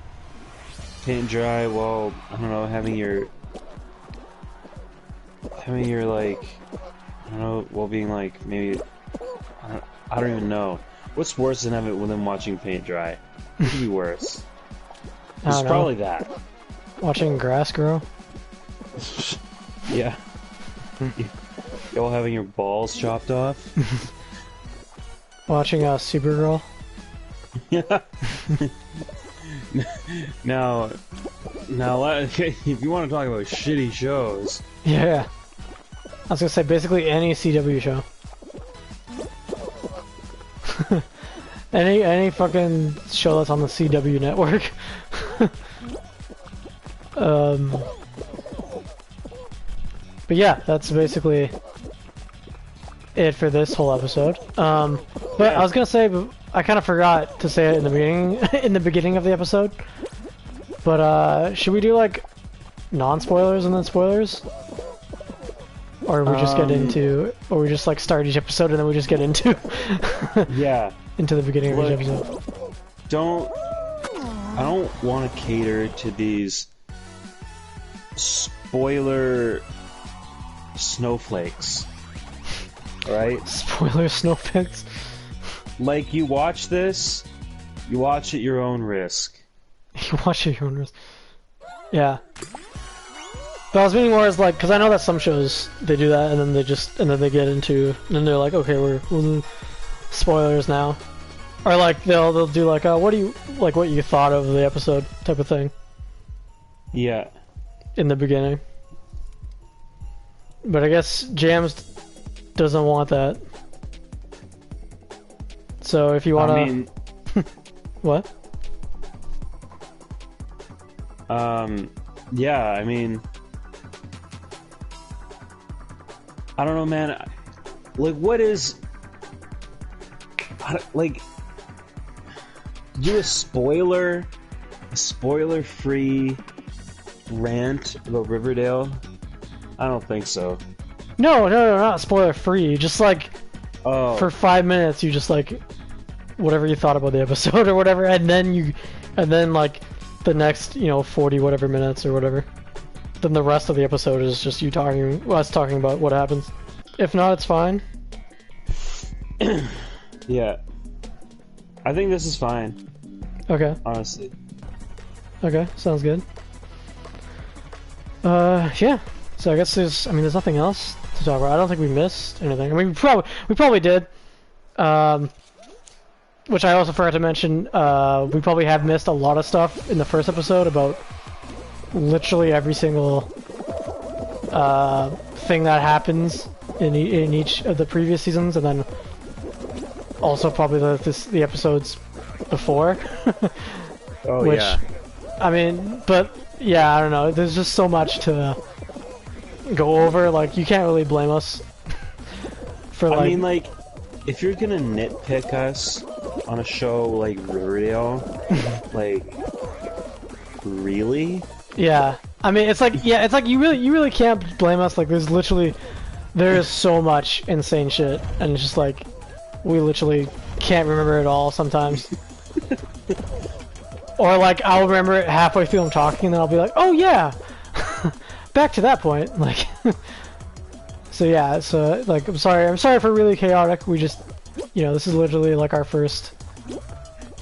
S2: Paint dry while, I don't know, having your like, I don't know, while being like, maybe, I don't even know. What's worse than watching paint dry? What could be worse? It's probably that.
S1: Watching grass grow?
S2: Yeah. Y'all having your balls chopped off?
S1: Watching Supergirl?
S2: Yeah. Now, if you want to talk about shitty shows,
S1: Yeah. I was gonna say basically any CW show. any fucking show that's on the CW network. But yeah, that's basically it for this whole episode. But I was gonna say, I kind of forgot to say it in the beginning, in the beginning of the episode. But should we do like non-spoilers and then spoilers, or we just get into, or we just like start each episode and then we just get into,
S2: yeah,
S1: into the beginning of each episode.
S2: I don't want to cater to these spoiler snowflakes, right?
S1: Spoiler snowflakes.
S2: Like, you watch this, you watch at your own risk.
S1: You watch it your own risk. Yeah. But I was meaning more as like, because I know that some shows they do that and then they just and then they get into and then they're like, okay, we're spoilers now, or like they'll do like what do you like what you thought of the episode type of thing.
S2: Yeah.
S1: In the beginning. But I guess Jams doesn't want that. So if you want to...
S2: I mean...
S1: What?
S2: Yeah, I mean... I don't know, man. Like, what is... Like... Do a spoiler-free rant about Riverdale? I don't think so.
S1: No, not spoiler free. Just like for 5 minutes, you just like whatever you thought about the episode or whatever, and then like the next 40 whatever minutes or whatever. Then the rest of the episode is just us talking about what happens. If not, it's fine.
S2: Yeah, I think this is fine.
S1: Okay.
S2: Honestly.
S1: Okay, sounds good. Yeah. So I guess there's nothing else to talk about. I don't think we missed anything. I mean, we probably did. Which I also forgot to mention. We probably have missed a lot of stuff in the first episode about literally every single thing that happens in each of the previous seasons, and then also probably the episodes before.
S2: Oh,
S1: which,
S2: yeah.
S1: I mean, but yeah, I don't know. There's just so much to go over. Like, you can't really blame us for like...
S2: I mean, like, if you're gonna nitpick us on a show like Riverdale, like, really?
S1: Yeah. I mean, it's like you really can't blame us. Like, there is so much insane shit, and it's just like we literally can't remember it all sometimes. Or like I'll remember it halfway through I'm talking, and then I'll be like, oh yeah, back to that point. Like, so yeah, so like I'm sorry for really chaotic. We just, this is literally like our first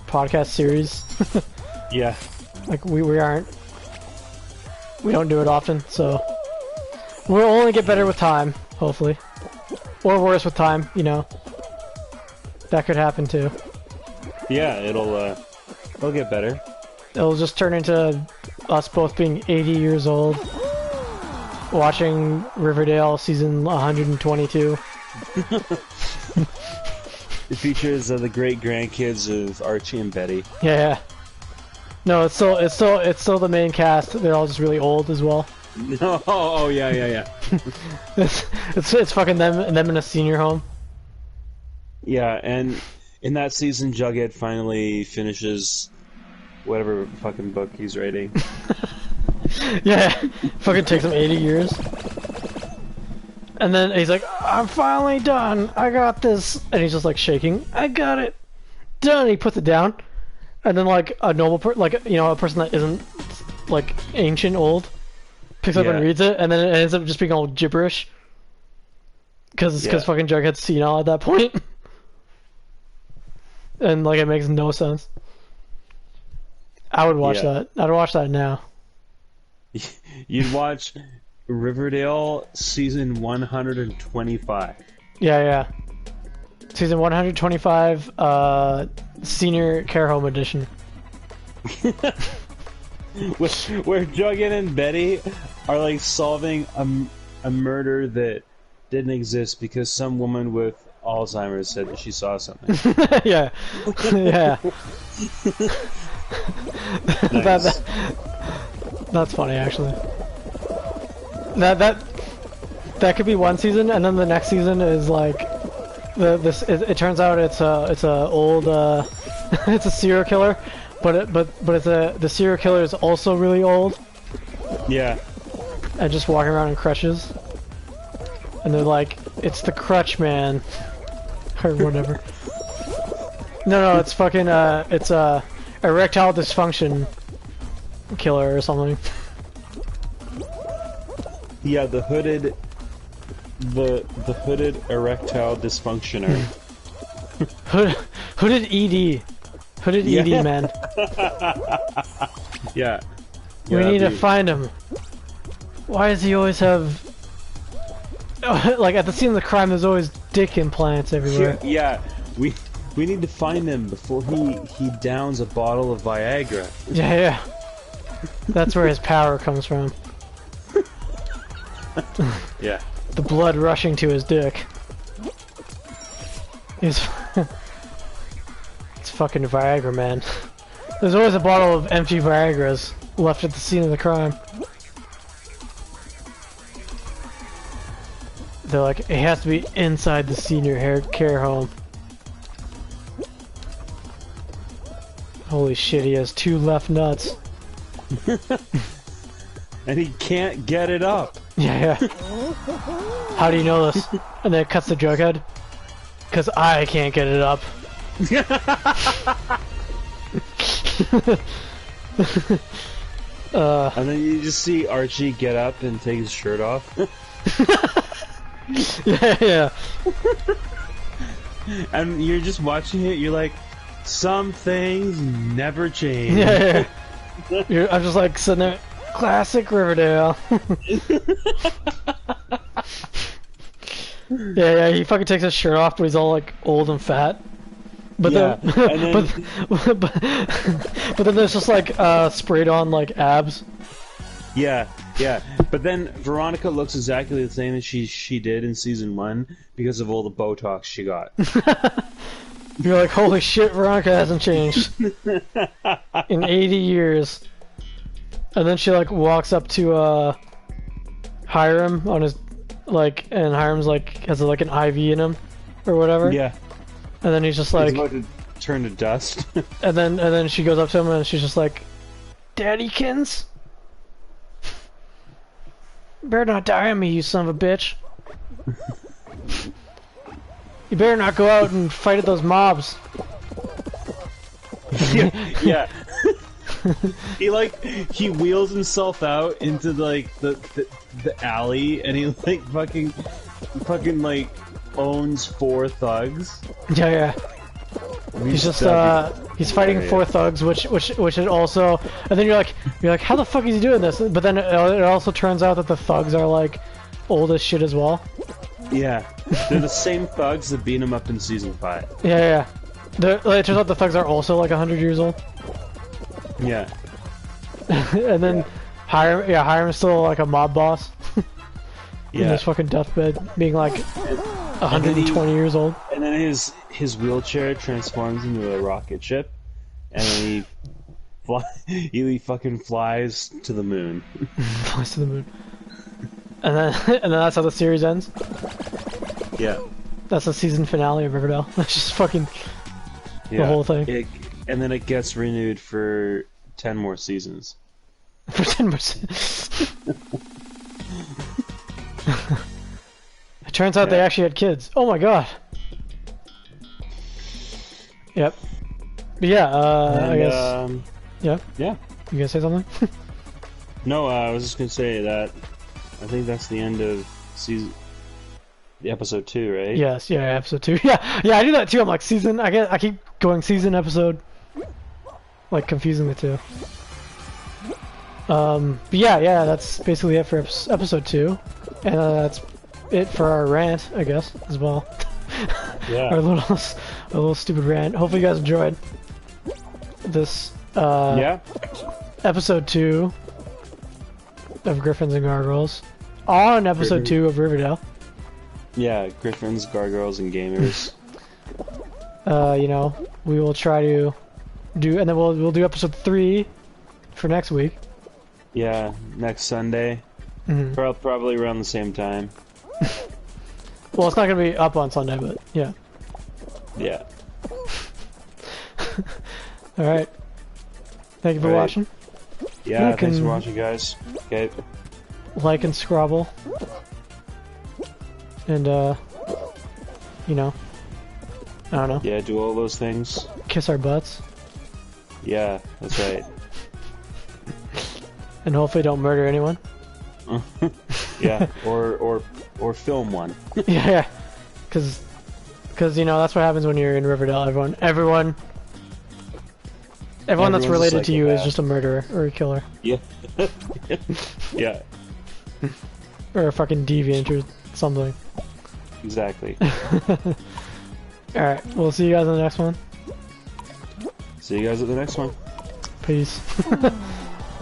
S1: podcast series.
S2: Yeah.
S1: Like we don't do it often, so we'll only get better with time, hopefully, or worse with time. That could happen too.
S2: Yeah, it'll get better.
S1: It'll just turn into us both being 80 years old, watching Riverdale season 122.
S2: It features the great grandkids of Archie and Betty.
S1: Yeah. No, it's still the main cast. They're all just really old as well.
S2: No, oh yeah.
S1: it's fucking them in a senior home.
S2: Yeah, and in that season, Jughead finally finishes whatever fucking book he's writing.
S1: Yeah, fucking takes him 80 years. And then he's like, I'm finally done. I got this. And he's just like shaking. I got it. Done. He puts it down. And then like a normal person, like, a person that isn't like ancient old picks up and reads it, and then it ends up just being all gibberish. Because fucking Jughead's senile at that point. And like it makes no sense. I would watch that. I'd watch that now.
S2: You'd watch Riverdale season 125.
S1: Yeah. Season 125, Senior Care Home Edition.
S2: Where Jughead and Betty are like solving a murder that didn't exist because some woman with Alzheimer's said that she saw something.
S1: Yeah. Yeah.
S2: Nice.
S1: That's funny, actually. That could be one season, and then the next season is like it turns out it's a old it's a serial killer, but the serial killer is also really old.
S2: Yeah.
S1: And just walking around in crutches. And they're like, it's the crutch man. Or whatever. No, it's fucking, it's erectile dysfunction killer or something.
S2: Yeah, the hooded erectile dysfunctioner.
S1: Hooded ED. Hooded ED, man.
S2: Yeah.
S1: We need to find him. Why does he always have... like, at the scene of the crime, there's always dick implants everywhere.
S2: Yeah, we need to find him before he downs a bottle of Viagra.
S1: Yeah. That's where his power comes from.
S2: Yeah.
S1: The blood rushing to his dick. It's fucking Viagra, man. There's always a bottle of empty Viagras left at the scene of the crime. They're like, it has to be inside the senior care home. Holy shit, he has 2 left nuts.
S2: And he can't get it up.
S1: Yeah. How do you know this? And then it cuts to Jughead. Cause I can't get it up.
S2: And then you just see Archie get up and take his shirt off.
S1: Yeah.
S2: And you're just watching it, you're like, some things never change.
S1: Yeah. I'm just like sitting there, classic Riverdale. Yeah, he fucking takes his shirt off, but he's all like old and fat. But
S2: yeah,
S1: then, but then there's just like sprayed on like abs.
S2: Yeah. But then Veronica looks exactly the same as she did in season 1 because of all the Botox she got.
S1: You're like, holy shit, Veronica hasn't changed in 80 years. And then she like walks up to Hiram on his and Hiram's like has like an IV in him or whatever.
S2: Yeah.
S1: And then he's just like,
S2: he's about to turn to dust.
S1: and then she goes up to him and she's just like, Daddykins? Better not die on me, you son of a bitch. You better not go out and fight at those mobs.
S2: Yeah. he wheels himself out into the alley and he like fucking like owns 4 thugs.
S1: Yeah. He's just he's fighting 4 thugs, which is also, and then you're like, how the fuck is he doing this? But then it also turns out that the thugs are like old as shit as well.
S2: Yeah, they're the same thugs that beat him up in season 5.
S1: Yeah. It turns out the thugs are also like 100 years old.
S2: Yeah.
S1: And then Hiram's still like a mob boss. In this fucking deathbed, being like 120 years old.
S2: And then his wheelchair transforms into a rocket ship, and then he fucking flies to the moon.
S1: Flies to the moon. And then that's how the series ends.
S2: Yeah.
S1: That's the season finale of Riverdale. That's just fucking the whole thing.
S2: And then it gets renewed for 10 more seasons.
S1: For 10 more seasons. It turns out they actually had kids. Oh my god. Yep. But yeah, I guess. Yeah.
S2: Yeah.
S1: You gonna say something?
S2: No, I was just gonna say that I think that's the end of episode 2, right?
S1: Yes. Yeah. Episode 2. Yeah. I do that too. I'm like season. I keep going season episode. Like confusing the two. But yeah. That's basically it for episode 2, and that's it for our rant, I guess, as well.
S2: Yeah.
S1: our little stupid rant. Hopefully you guys enjoyed this
S2: Yeah.
S1: episode 2 of Griffins and Gargoyles on episode 2 of Riverdale.
S2: Yeah, Griffins, Gargoyles, and Gamers.
S1: You know, we will try to do, and then we'll do episode 3 for next week.
S2: Yeah, next Sunday.
S1: Mm-hmm.
S2: Probably around the same time.
S1: Well, it's not gonna be up on Sunday, but yeah.
S2: Yeah.
S1: All right. Thank you for watching.
S2: Yeah, thanks for watching, guys. Okay.
S1: Like and scrabble. And, you know, I don't know.
S2: Yeah, do all those things.
S1: Kiss our butts.
S2: Yeah, that's right.
S1: And hopefully don't murder anyone.
S2: Yeah, or film one.
S1: Yeah, because you know that's what happens when you're in Riverdale. Everyone that's related to you is just a murderer or a killer.
S2: Yeah. Yeah.
S1: Or a fucking deviant or something.
S2: Exactly.
S1: Alright, we'll see you guys in the next one.
S2: See you guys at the next one.
S1: Peace.